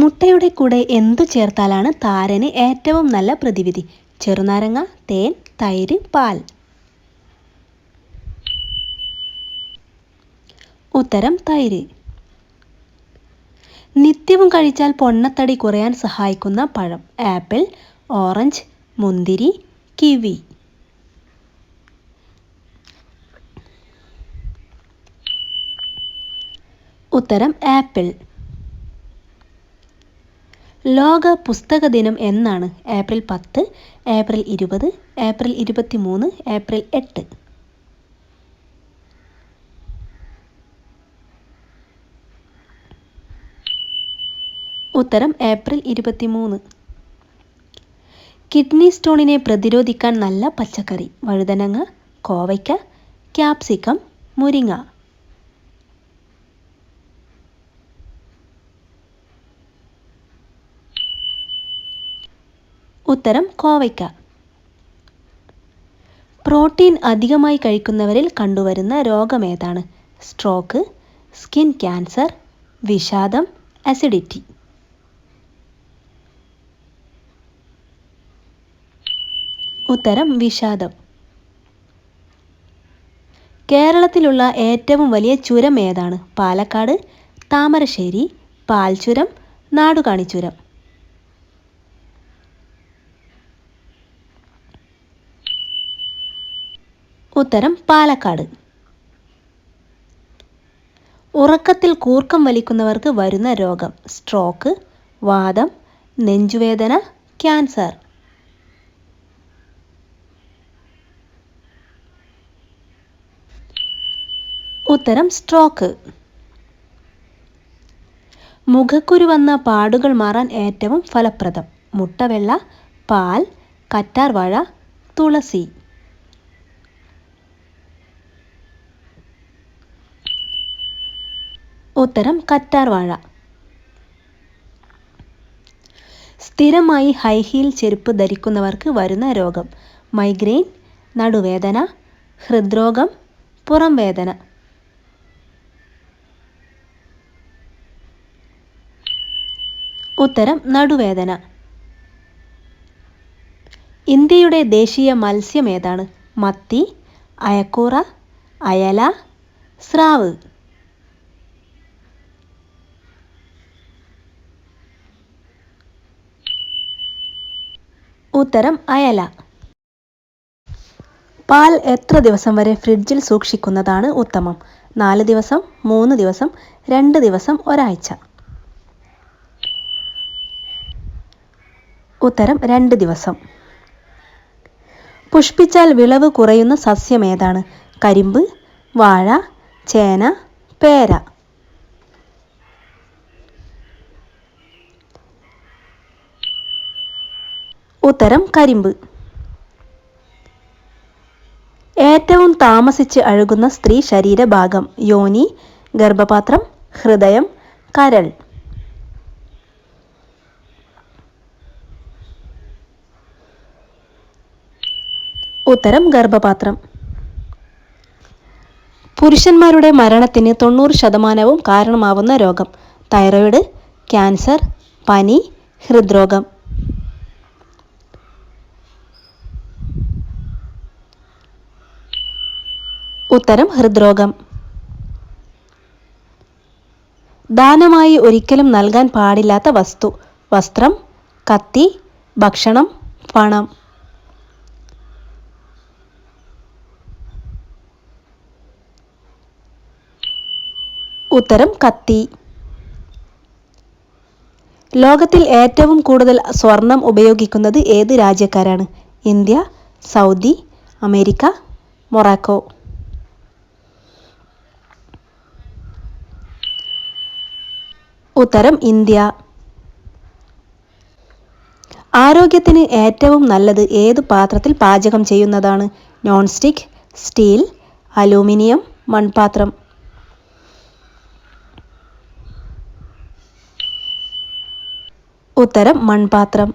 മുട്ടയുടെ കൂടെ എന്തു ചേർത്താലാണ് താരന് ഏറ്റവും നല്ല പ്രതിവിധി? ചെറുനാരങ്ങ, തേൻ, തൈര്, പാൽ. ഉത്തരം തൈര്. നിത്യവും കഴിച്ചാൽ പൊണ്ണത്തടി കുറയാൻ സഹായിക്കുന്ന പഴം? ആപ്പിൾ, ഓറഞ്ച്, മുന്തിരി, കിവി. ഉത്തരം ആപ്പിൾ. ലോക പുസ്തക ദിനം എന്നാണ്? April 10, April 20, April 23, April 8. ഉത്തരം ഏപ്രിൽ 23. കിഡ്നി സ്റ്റോണിനെ പ്രതിരോധിക്കാൻ നല്ല പച്ചക്കറി? വഴുതനങ്ങ, കോവയ്ക്ക, ക്യാപ്സിക്കം, മുരിങ്ങ. ഉത്തരം കോവയ്ക്ക. പ്രോട്ടീൻ അധികമായി കഴിക്കുന്നവരിൽ കണ്ടുവരുന്ന രോഗമേതാണ്? സ്ട്രോക്ക്, സ്കിൻ ക്യാൻസർ, വിഷാദം, അസിഡിറ്റി. ഉത്തരം വിഷാദം. കേരളത്തിലുള്ള ഏറ്റവും വലിയ ചുരം ഏതാണ്? പാലക്കാട്, താമരശ്ശേരി, പാൽച്ചുരം, നാടുകാണി ചുരം. ഉത്തരം പാലക്കാട്. ഉറക്കത്തിൽ കൂർക്കം വലിക്കുന്നവർക്ക് വരുന്ന രോഗം? സ്ട്രോക്ക്, വാതം, നെഞ്ചുവേദന, ക്യാൻസർ. ഉത്തരം സ്ട്രോക്ക്. മുഖക്കുരു വന്ന പാടുകൾ മാറാൻ ഏറ്റവും ഫലപ്രദം? മുട്ടവെള്ള, പാൽ, കറ്റാർവാഴ, തുളസി. ഉത്തരം കറ്റാർവാഴ. സ്ഥിരമായി ഹൈഹീൽ ചെരുപ്പ് ധരിക്കുന്നവർക്ക് വരുന്ന രോഗം? മൈഗ്രെയിൻ, നടുവേദന, ഹൃദ്രോഗം, പുറം വേദന. ഉത്തരം നടുവേദന. ഇന്ത്യയുടെ ദേശീയ മത്സ്യം ഏതാണ്? മത്തി, അയക്കൂറ, അയല, സ്രാവ്. ഉത്തരം അയല. പാൽ എത്ര ദിവസം വരെ ഫ്രിഡ്ജിൽ സൂക്ഷിക്കുന്നതാണ് ഉത്തമം? 4 ദിവസം, 3 ദിവസം, 2 ദിവസം, ഒരാഴ്ച. ഉത്തരം 2 ദിവസം. പുഷ്പിച്ചാൽ വിളവ് കുറയുന്ന സസ്യം ഏതാണ്? കരിമ്പ്, വാഴ, ചേന, പേര. ഉത്തരം കരിമ്പ്. ഏറ്റവും താമസിച്ച് അഴുകുന്ന സ്ത്രീ ശരീരഭാഗം? യോനി, ഗർഭപാത്രം, ഹൃദയം, കരൾ. ഉത്തരം ഗർഭപാത്രം. പുരുഷന്മാരുടെ മരണത്തിന് 90% കാരണമാവുന്ന രോഗം? തൈറോയിഡ്, ക്യാൻസർ, പനി, ഹൃദ്രോഗം. ഉത്തരം ഹൃദ്രോഗം. ദാനമായി ഒരിക്കലും നൽകാൻ പാടില്ലാത്ത വസ്തു? വസ്ത്രം, കത്തി, ഭക്ഷണം, പണം. ഉത്തരം കത്തി. ലോകത്തിൽ ഏറ്റവും കൂടുതൽ സ്വർണം ഉപയോഗിക്കുന്നത് ഏത് രാജ്യക്കാരാണ്? ഇന്ത്യ, സൗദി, അമേരിക്ക, മൊറോക്കോ. ഉത്തരം ഇന്ത്യ. ആരോഗ്യത്തിന് ഏറ്റവും നല്ലത് ഏത് പാത്രത്തിൽ പാചകം ചെയ്യുന്നതാണ്? നോൺ സ്റ്റിക്ക്, സ്റ്റീൽ, അലൂമിനിയം, മൺപാത്രം. ഉത്തരം മൺപാത്രം.